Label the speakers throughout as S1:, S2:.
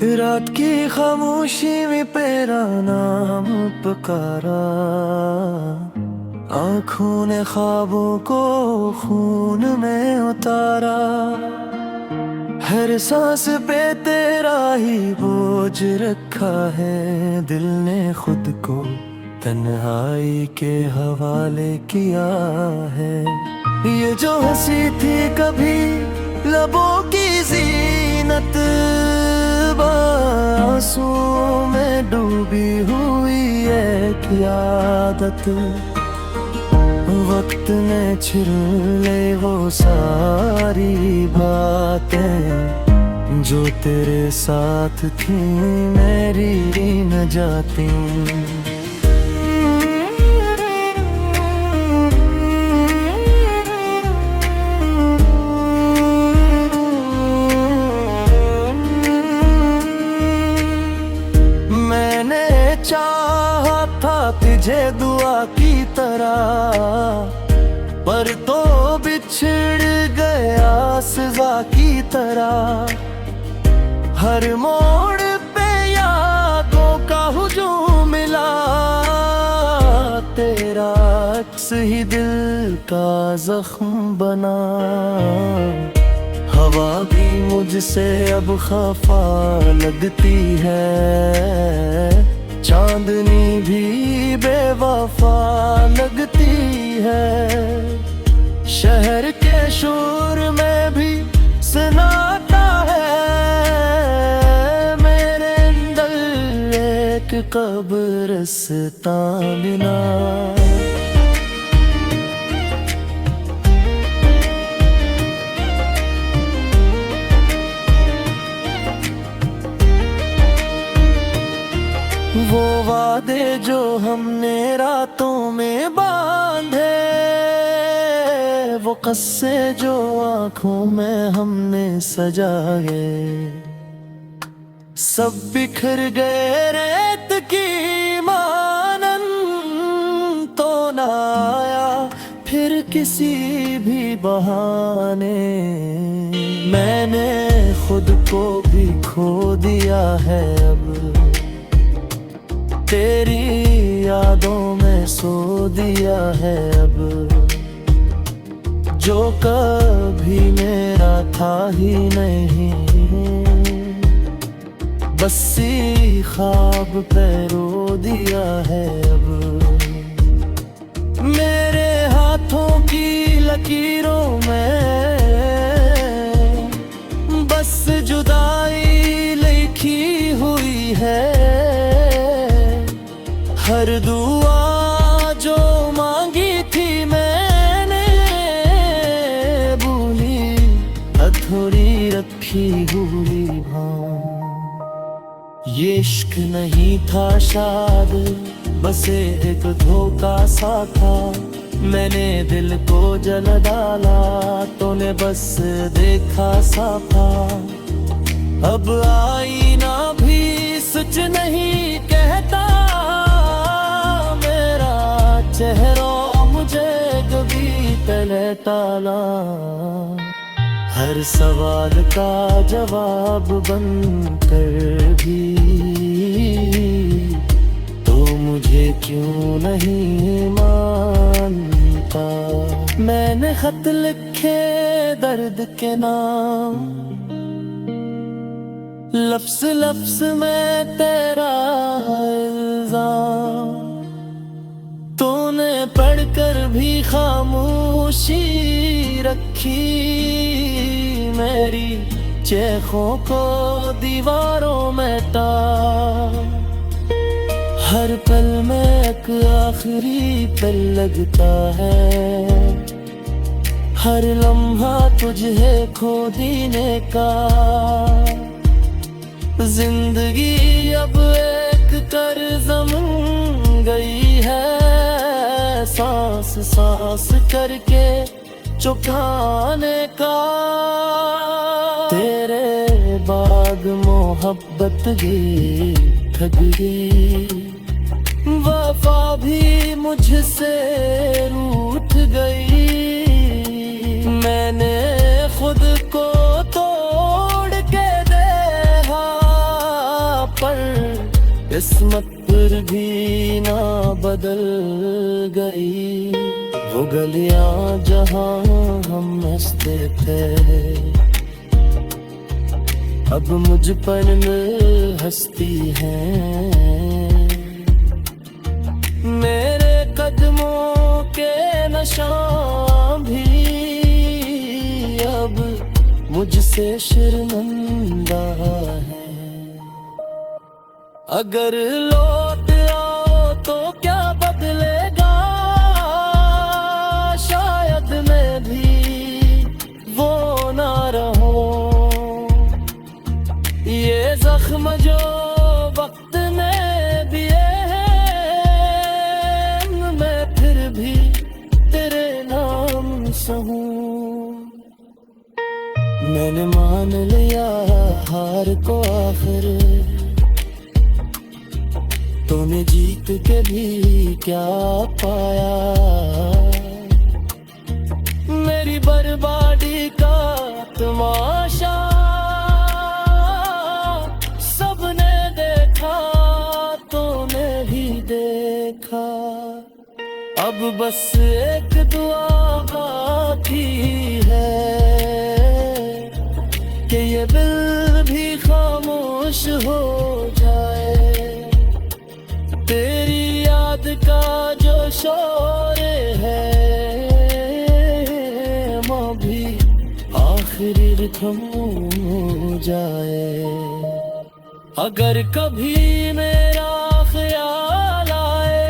S1: रात की खामोशी में तेरा नाम पुकारा, आँखों ने ख्वाबों को खून में उतारा। हर सांस पे तेरा ही बोझ रखा है, दिल ने खुद को तन्हाई के हवाले किया है। ये जो हंसी थी कभी लबों की जीनत, आंसुओं में डूबी हुई एक आदत। वक्त ने छिल ले वो सारी बातें जो तेरे साथ थी मेरी न जाती। चाहा था तुझे दुआ की तरह, पर तो बिछड़ गया सजा की तरह। हर मोड़ पे यादों का हुजूम मिला, तेरा अक्स ही दिल का जख्म बना। हवा भी मुझसे अब खफा लगती है, चांदनी भी बेवफा लगती है। शहर के शोर में भी सुनाता है मेरे दिल एक कब्रिस्तान बिना। वो वादे जो हमने रातों में बांधे, वो कस्से जो आंखों में हमने सजाए, सब बिखर गए रेत की मानन। तो ना आया फिर किसी भी बहाने, मैंने खुद को भी खो दिया है अब, तेरी यादों में सो दिया है अब। जो कभी मेरा था ही नहीं, बसी ख्वाब पे रो दिया है अब। मेरे हाथों की लकीरों में बस जुदाई लिखी हुई है। हर दुआ जो मांगी थी मैंने भूली, अधूरी रखी हुई भाव। ये इश्क नहीं था शायद, बस एक धोखा सा था। मैंने दिल को जल डाला, तूने बस देखा सा था। अब आईना भी सच नहीं कहता, चेहरा मुझे कभी तले टाला। हर सवाल का जवाब बनकर भी तो मुझे क्यों नहीं मानता। मैंने खत लिखे दर्द के नाम, लफ्ज़ लफ्ज़ में तेरा इल्ज़ाम। तूने पढ़कर भी खामोशी रखी, मेरी चेखों को दीवारों में टाल। हर पल में एक आखिरी पल लगता है, हर लम्हा तुझे खो देने का। जिंदगी अब एक कर्ज़ बन गई है, सांस सांस करके चुकाने का। तेरे बाग मोहब्बत की थक गई, वफा भी मुझसे रूठ गई। मैंने खुद को तोड़ के देखा, किस्मत फिर भी ना बदल गई, वो गलियां जहां हम हंसते थे अब मुझ पर हंसती हैं। मेरे कदमों के निशान भी अब मुझसे शर्मिंदा है। अगर लौट आओ तो क्या बदलेगा, शायद मैं भी वो ना रहूं। ये जख्म जो वक्त ने दिए हैं, मैं फिर भी तेरे नाम सहूं। मैंने मान लिया हार को आखिर, तूने जीत के भी क्या पाया। मेरी बर्बादी का तमाशा सबने देखा, तूने भी देखा। अब बस एक दुआ बाकी है कि ये दिल भी खामोश हो जाए। तेरी याद का जो शोर है, माँ भी आखिर थम जाए। अगर कभी मेरा ख्याल आए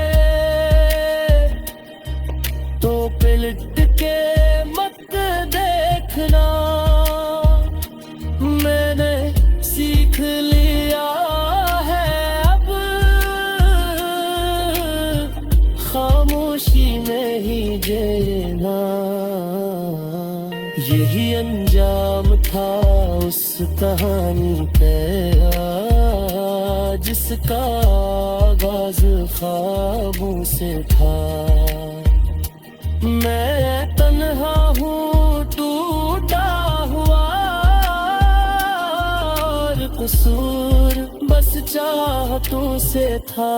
S1: तो पलट के मत देखना। मैंने सीख लिया खामोशी में ही जीना। यही अंजाम था उस कहानी का जिसका आगाज ख्वाबों से था। मैं तन्हा हूँ टूटा हुआ, और कसूर बस चाहतों से था।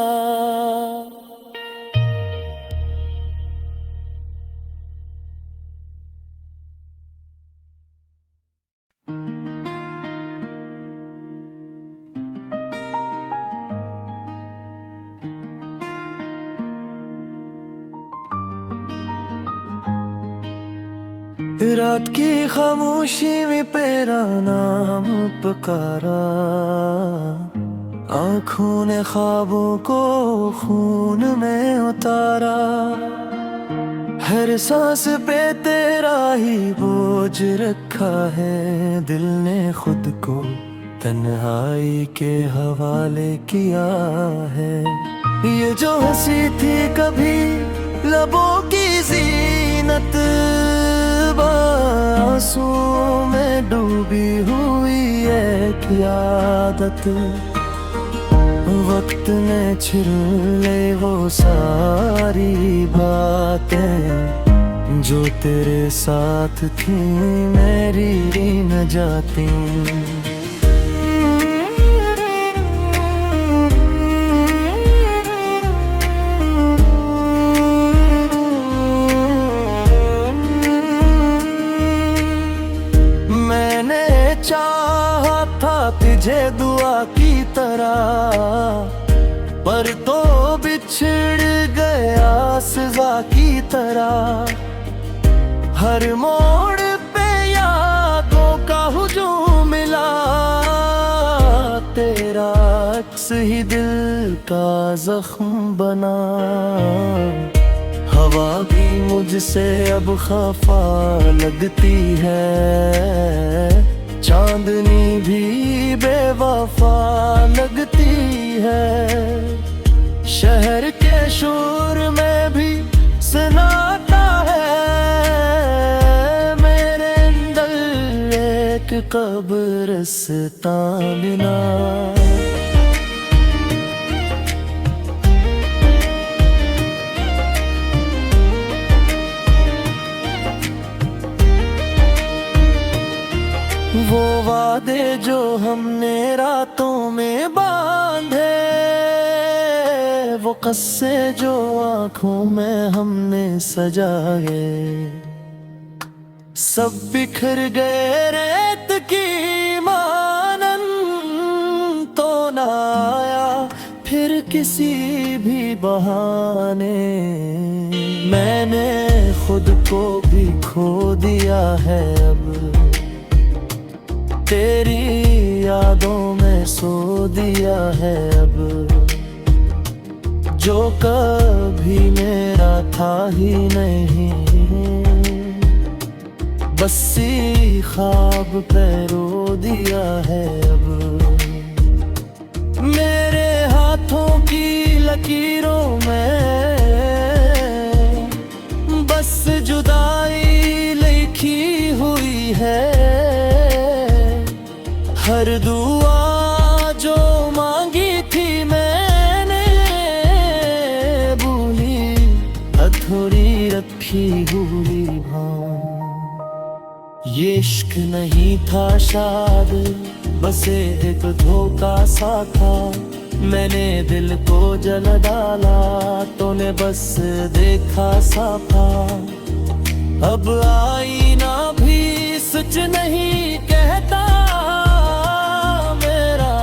S1: रात की खामोशी में तेरा नाम पुकारा, आँखों ने ख्वाबों को खून में उतारा। हर सांस पे तेरा ही बोझ रखा है, दिल ने खुद को तन्हाई के हवाले किया है। ये जो हंसी थी कभी लबों की जीनत, आंसुओं में डूबी हुई एक आदत। वक्त ने छिल ले वो सारी बातें जो तेरे साथ थी मेरी न जाती। चाहा था तुझे दुआ की तरह, पर तो बिछड़ गया सजा की तरह। हर मोड़ पे यादों का हुजूम मिला, तेरा अक्स ही दिल का जख्म बना। हवा भी मुझसे अब खफा लगती है, चांदनी भी बेवफा लगती है। शहर के शोर में भी सुनाता है मेरे दिल एक कब्रिस्तान बिना। वो वादे जो हमने रातों में बांधे, कस्से जो आंखों में हमने सजाए, सब बिखर गए रेत की मानन। तो ना आया फिर किसी भी बहाने, मैंने खुद को भी खो दिया है अब, तेरी यादों में सो दिया है अब। जो कभी मेरा था ही नहीं, बसी ख्वाब पे रो दिया है अब। मेरे हाथों की लकीरों में बस जुदाई लिखी हुई है। हर दुआ जो मांगी थी मैंने, भूली अधूरी रखी हुई भाव। ये इश्क नहीं था शायद, बस एक धोखा सा था। मैंने दिल को जल डाला, तूने बस देखा साफा। अब आईना भी सच नहीं कहता, मेरा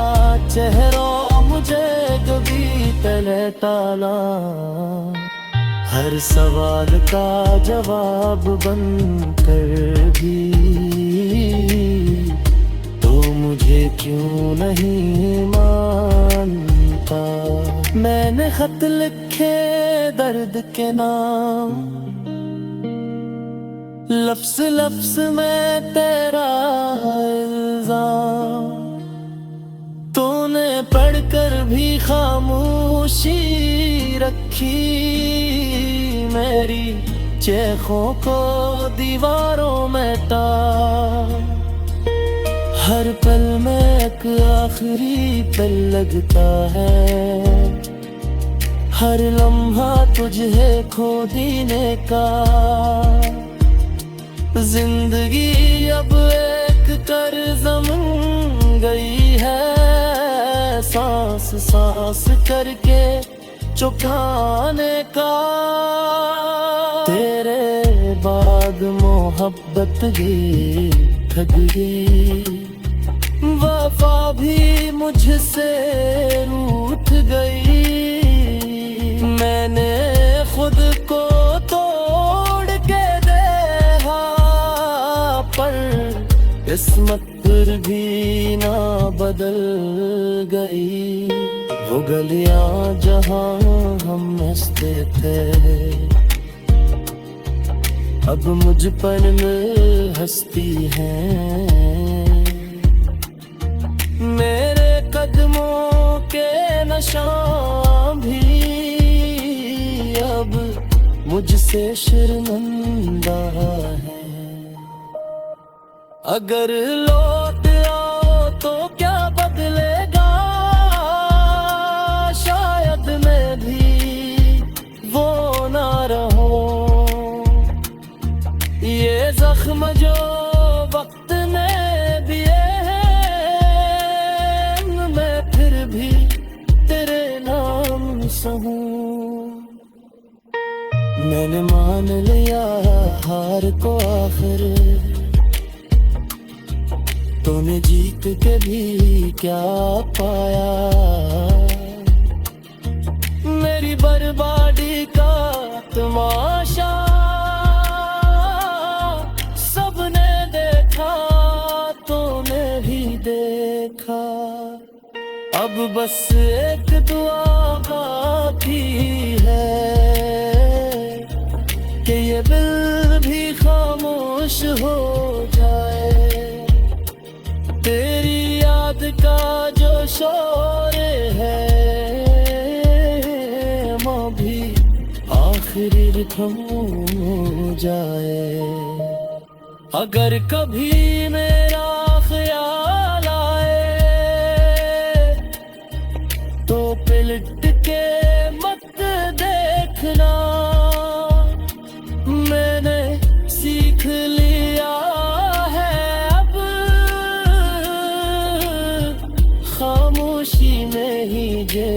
S1: चेहरा मुझे कभी पहले टाला। हर सवाल का जवाब बनकर भी तो मुझे क्यों नहीं मानता। मैंने खत लिखे दर्द के नाम, लफ्ज लफ्ज में तेरा इल्जाम। तूने पढ़कर भी खामोशी रखी, मेरी चेखों को दीवारों में टाल। हर पल में एक आखिरी पल लगता है, हर लम्हा तुझे खो देने का। जिंदगी अब एक कर्ज बन गई है, सांस सांस करके चुकाने का। तेरे बाद मोहब्बत भी ठग गई, वफा भी मुझसे रूठ गई। मैंने खुद को तोड़ के देखा, पर किस्मत फिर भी ना बदल गई। वो गलियां जहां हम हंसते थे, अब मुझ पर हंसती हैं। मेरे कदमों के निशान भी अब मुझसे शर्मिंदा है। अगर लौट आओ तो क्या बदलेगा, शायद मैं भी वो ना रहूं। ये जख्म जो वक्त ने दिए हैं, मैं फिर भी तेरे नाम सहूं। मैंने मान लिया हार को आखिर, तूने जीत के भी क्या पाया। मेरी बर्बादी का तमाशा सबने देखा, तूने भी देखा। अब बस एक दुआ बाकी है कि ये दिल भी खामोश हो जाए। तेरी याद का जो शोर है, माँ भी आखिरी थम जाए। अगर कभी मेरा ख्याल आए तो पलट के मत देखना। मैंने सीख लिया है अब, खामोशी में ही जे